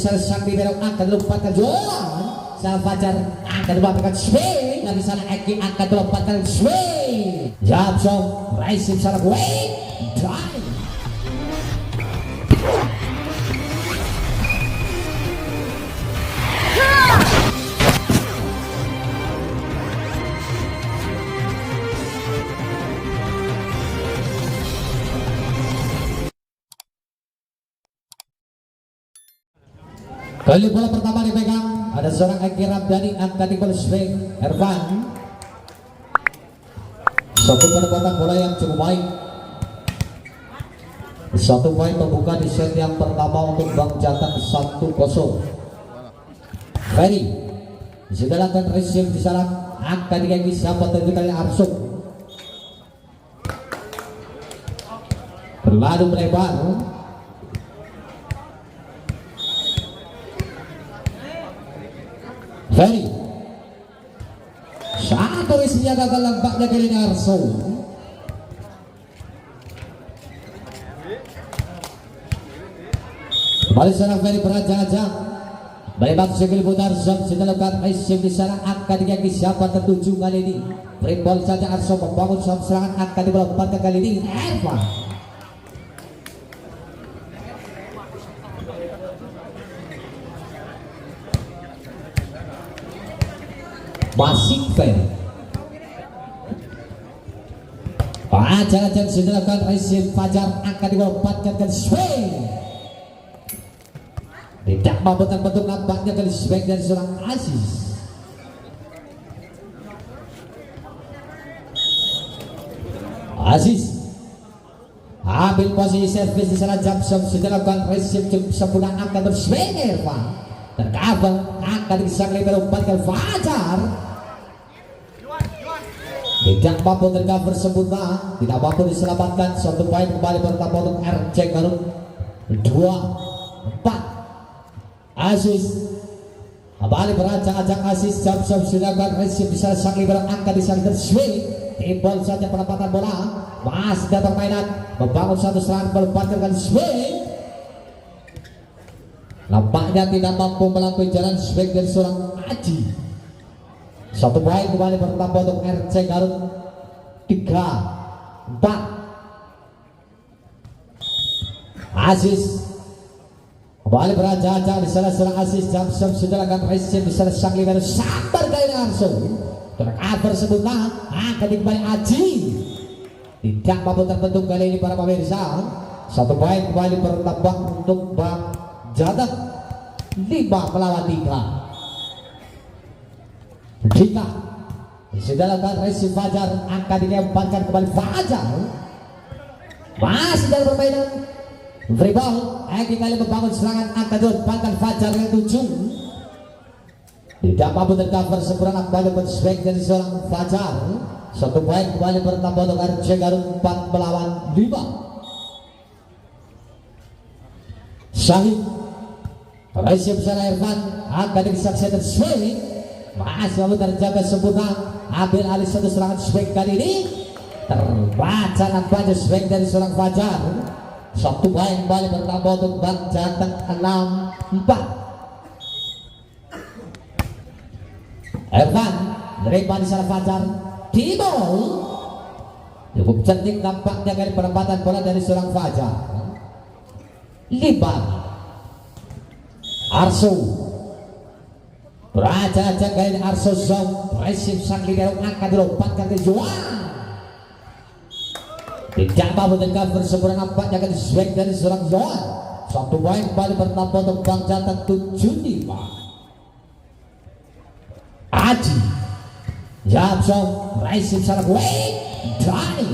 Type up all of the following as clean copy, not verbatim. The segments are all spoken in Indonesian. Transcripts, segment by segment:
sang libero angkat lompatkan Joan Salah Fajar angkat lompatkan swing dari sana Eki angkat lompatkan swing Jabson rising salah wait drive kali bola pertama dipegang ada seorang Eki Ramdhani angkat di bola swing Ervan satu penempatan bola yang cukup baik, satu poin membuka di set yang pertama untuk Bang Jateng 1-0. Ferry sudah lakukan receive di sana angkat di kaki siapa tentu kali Arsung berlalu melebar Ferry satu isinya gagal nampaknya kali ini Arsung kembali seorang Ferry beraja-aja Balik sekali putar sudah lakukan receive di sana angkat di kaki siapa tertuju kali ini free ball saja Arsung membangun serangan angkat di bola pada kali ini Ervan masih Ferry jangan sudah lakukan receive Fajar angkat di bola pada kali swing tidak mampu terbentuk nampaknya kali swing dari seorang Aziz ambil posisi servis di sana Jackson sudah lakukan receive sempurna angkat berswing Ervan tercover angkat di sang libero umpan Fajar tidak mampu tercover sempurna tidak mampu diselamatkan suatu poin kembali pertama untuk RC Garut 2-4 Aziz kembali berancang-ancang Aziz Jackson sudah lakukan receive di sana sang libero angkat di sana swing timbul saja penempatan bola masih dalam permainan membangun satu serangan melepaskan swing nampaknya tidak mampu melakukan jalan swing dari seorang Aji satu poin kembali bertambah untuk RC Garut 3-4 Aziz kembali beraja-aja di sana seorang Aziz Jackson sudah lakukan receive di sana sang libero sabar kali langsung tercover sempurna akan kembali Aji tidak mampu terbentuk kali ini para pemirsa satu poin kembali bertambah untuk Bang Jateng 5 melawan 3 sudah lakukan receive Fajar angka dilemparkan kembali Fajar masih dalam permainan free ball Eki kali membangun serangan angka dilemparkan Fajar yang 7 tidak mampu tercover sempurna kembali berswing dari seorang Fajar satu poin kembali bertambah untuk RC Garut 4 melawan 5 Syahid receive sana Ervan angka disaksikan swing masih mampu terjaga sempurna ambil alih satu serangan swing kali ini terbaca nampaknya swing dari seorang Fajar satu poin kembali bertambah untuk Bang Jateng 6-4 Ervan menerima di sana Fajar di ball cukup cantik nampaknya dari penempatan bola dari seorang Fajar 5 Arso beraja-aja kali Arso Zong receive sang libero angkat dilompatkan ke Joan tidak mampu tercover sempurna nampaknya kali swing dari seorang Joan satu poin kembali bertambah untuk Bang Jateng 7-5 Aji Jabson receive salah wait drive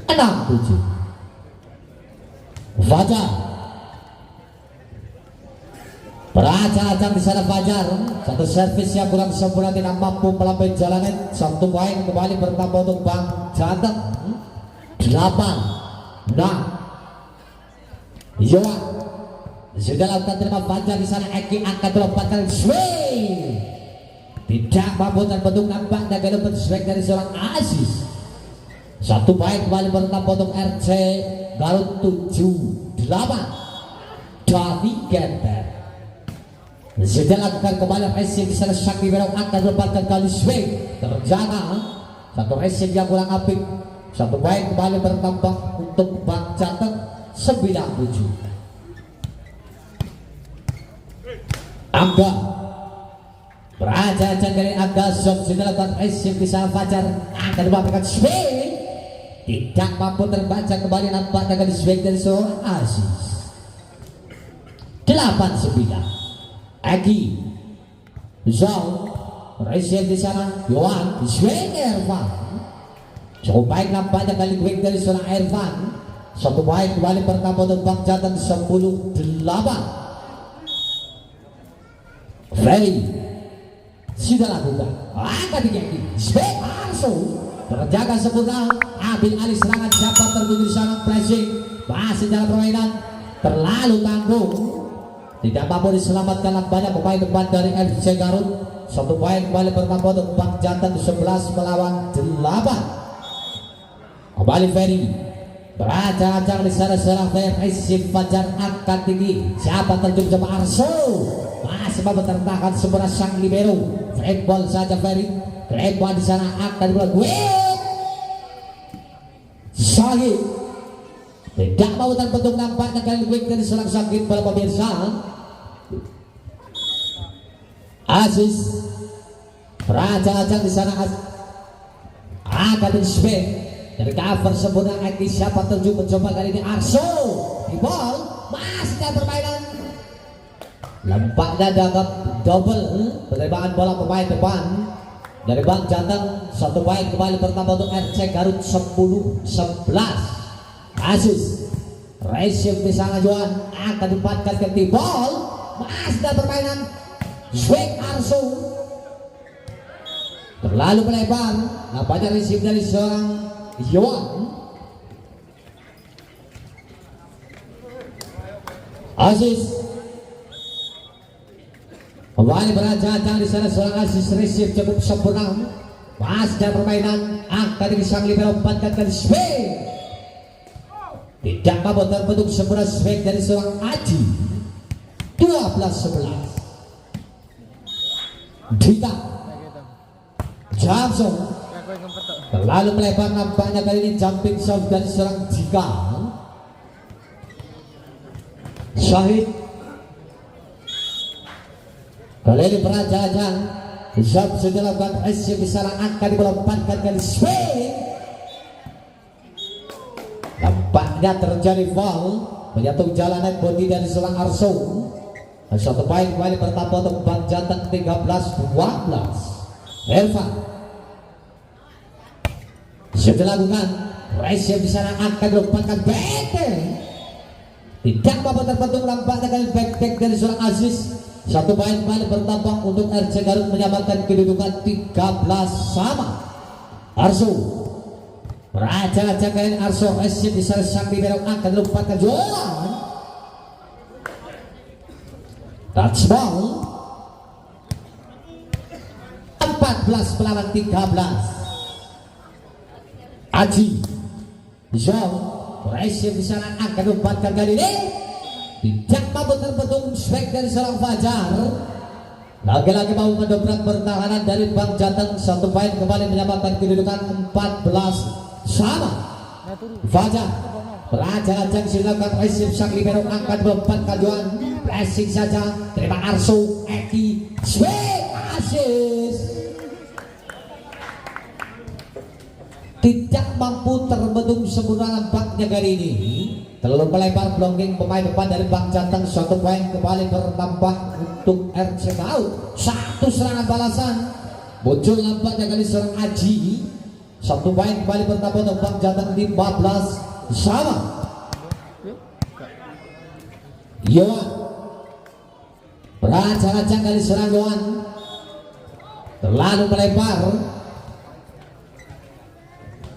6-7 Fajar beraja-aja di sana Fajar satu servis yang kurang sempurna tidak mampu melampaui jalanan satu poin kembali bertambah untuk Bang Jateng 8-6 Joan sudah lakukan terima Fajar di sana Eki angkat lompatan swing tidak mampu terbentuk nampaknya gaya swing dari seorang Aziz satu poin kembali bertambah untuk RC Garut 7-8 Davi Genter. Sudah lakukan kembali racing di sana Syakri Berok akan melepaskan kali swing terjaga satu racing yang kurang apik. Satu baik kembali bertambah untuk Bang Jateng 97. Angga Beraja dari Angga Zom sudah lakukan racing di sana Fajar akan melepaskan swing. Tidak mampu terbaca kembali nampaknya kali swing dari seorang Aziz. 8-9 Egi Zhao receive di sana Yohan swing Ervan cukup baik nampaknya kali swing dari seorang Ervan. Satu baik kembali pertama untuk Bang Jateng 10-8. Ferry sudah lakukan angkat tinggi swing langsung terjaga sempurna. Ambil alih serangan siapa tertuju di sana flashing masih dalam permainan terlalu tanggung. Tidak mampu diselamatkan banyak pemain depan dari FC Garut. Satu poin kembali pertama untuk Bang Jateng 11 melawan 8. Kembali Ferry beracak-acak di sana serang defensif Fajar angkat tinggi. Siapa terjun sama Arso masih mampu tertahan sempurna sang libero. Fred ball saja Ferry. Fred ball di sana akan dibuat Syahid tidak mau terbentuk nampaknya kali quick dari seorang Sakit pada pemirsa. Aziz raja-raja di sana akan di-spin dari cover sempurna. Eki siapa terjun mencoba kali ini Arso di ball masih dalam permainan lempaknya dianggap double penerbangan bola pemain depan dari Bang Jateng. Satu poin kembali pertama untuk RC Garut 10-11. Aziz receive di sana Johan akan dipatkan ke ball masih dalam permainan swing Arso terlalu melebar. Nampaknya receive dari seorang Johan. Aziz kembali berajak di sana seorang Aziz receive cukup sempurna masih dalam permainan akan disang libero empatkan kali swing tidak mampu terbentuk sempurna swing dari seorang Aji. 12-11 Dita Jamson terlalu melebar nampaknya kali ini jumping shot dari seorang Jika. Syahid kali ini berajak-ajak Zab sudah lakukan receive di sana akan dilempatkan kali swing. Nampaknya terjadi foul menyentuh jalanan body dari seorang Arso. Satu poin kembali pertama untuk Bang Jateng 13-12. Elva sudah lakukan receive di sana akan dilempatkan benteng. Tidak mampu terbentuk nampaknya kali back dari seorang Aziz. Satu poin kembali bertambah untuk RC Garut menyamakan kedudukan 13 sama. Arso raja-raja kalian Arso receive di sana sang libero akan dilempatkan Johan. Touchball 14 melawan 13. Aji Zhao receive di sana akan dilempatkan kali ini tidak mampu terbentuk swag dari seorang Fajar. Lagi-lagi mau mendobrak pertahanan dari Bang Jateng. Satu poin kembali menyamakan kedudukan 14 sama. Fajar beraja-aja silakan receive sang libero akan melempatkan Johan. Blessing saja terima Arso Eki swing Aziz tidak mampu terbentuk sempurna nampaknya kali ini. Terlalu melebar blocking pemain depan dari Bang Jateng. Satu poin kembali bertambah untuk RC Garut. Satu serangan balasan muncul nampaknya kali seorang Aji. Satu poin kembali bertambah untuk Bang Jateng 15 sama. Yohan beraja-aja kali seorang Yohan terlalu melebar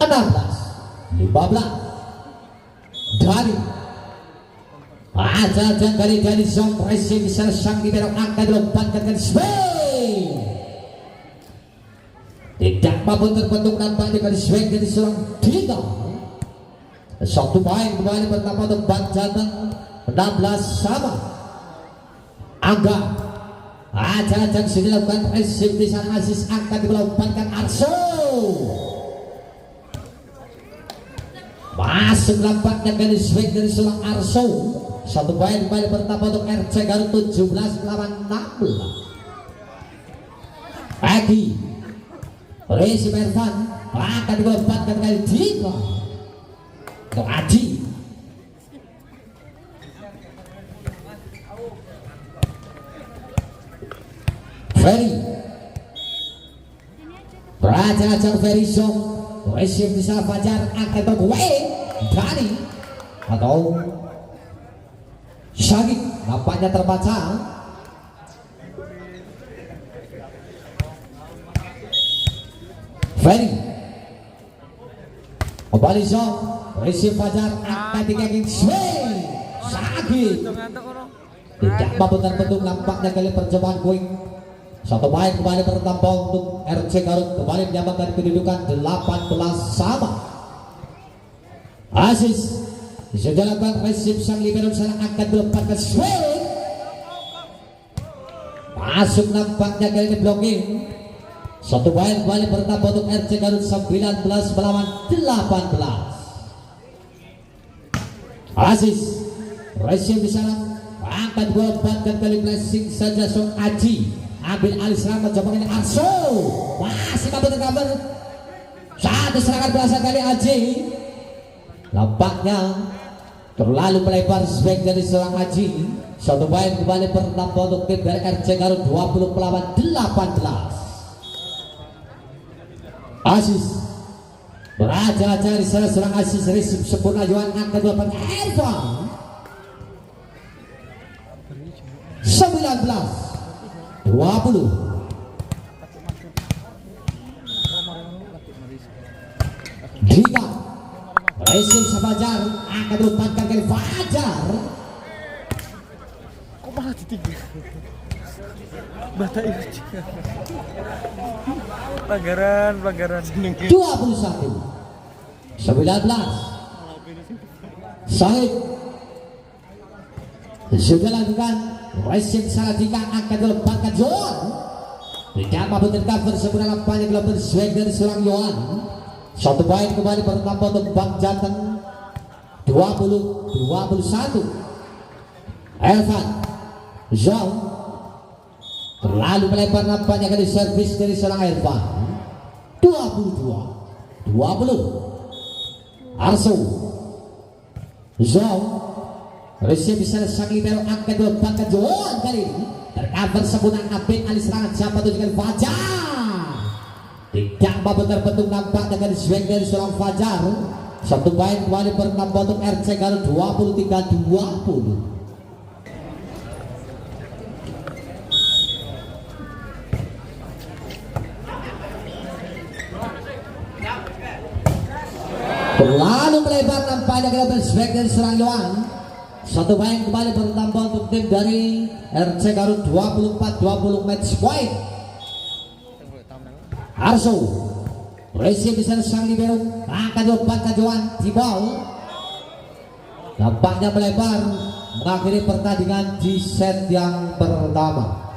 16-15 dari aja kali dari Zong Racing di sana sang libero akan dilempatkan ke swing. Tidak mampu terbentuk nampaknya kali swing dari seorang Dita. Satu poin kembali pertama untuk Banjarmasin 16 sama. Angga Ajak sudah dilakukan resip di sana. Aziz angkat dilompat Arso, masuk lampaknya dari swing dari seorang Arso. Satu poin kembali pertama untuk RC Garut 17 melawan 16. Pagi resip Ervan akan dilompatkan kali tiga untuk Aji. Ferry Raja Ferry Song resip di sana. Fajar akan bergue dari atau Syagik nampaknya terbaca. Ferry kembali Song resip. Fajar akan digigit swing. Syagik tidak mampu terbentuk nampaknya kali percobaan going. Satu poin kembali bertambah untuk RC Garut, kembali menyamakan kedudukan 18 sama. Aziz sudah lakukan resip sang libero sana akan melepaskan swing. Masuk nampaknya kali ini blocking. Satu poin kembali bertambah untuk RC Garut 19 melawan 18. Aziz resip di sana akan melepaskan kali pressing saja Song Aji. Ambil alih serangan mencoba ini Arso, masih kabur tergambar. Satu serangan berasal kali Aji, nampaknya terlalu melebar swing dari seorang Aji. Satu poin kembali bertambah untuk tim dari RC Garut 20 melawan 18. Aziz beraja-aja di sana seorang Aziz resip sempurna. Yohan akan melakukan Ervan 19 20. Dika resip Fajar akan melupakan kali Fajar. Kok malah ditinggal? Bata itu pelanggaran 21 19. Sahid sudah lakukan resip salah. Dika akan melepaskan Yohan, tidak mampu tercover sebenarnya lampanya global swing dari seorang Yohan. Satu poin kembali bertambah untuk Bang Jateng 20-21. Elvan Zhao terlalu melebar nampaknya kali servis dari seorang Elvan 22-20. Arso Zhao resip bisa sang libero akan dilepaskan Yohan kali ini. Tercover sebutan Abed alih serangan siapa tuh dengan Fajar. Tidak mampu terbentuk nampak dengan swing dari seorang Fajar. Satu poin kembali bertambah untuk RC Garut 23-20. Terlalu melebar nampaknya global swing dari seorang Yohan. Satu poin kembali bertambah untuk tim dari RC Garut 24-20 match point. Arso resip di sana sang libero akan dilepaskan Yohan di ball. Nampaknya melebar mengakhiri pertandingan di set yang pertama.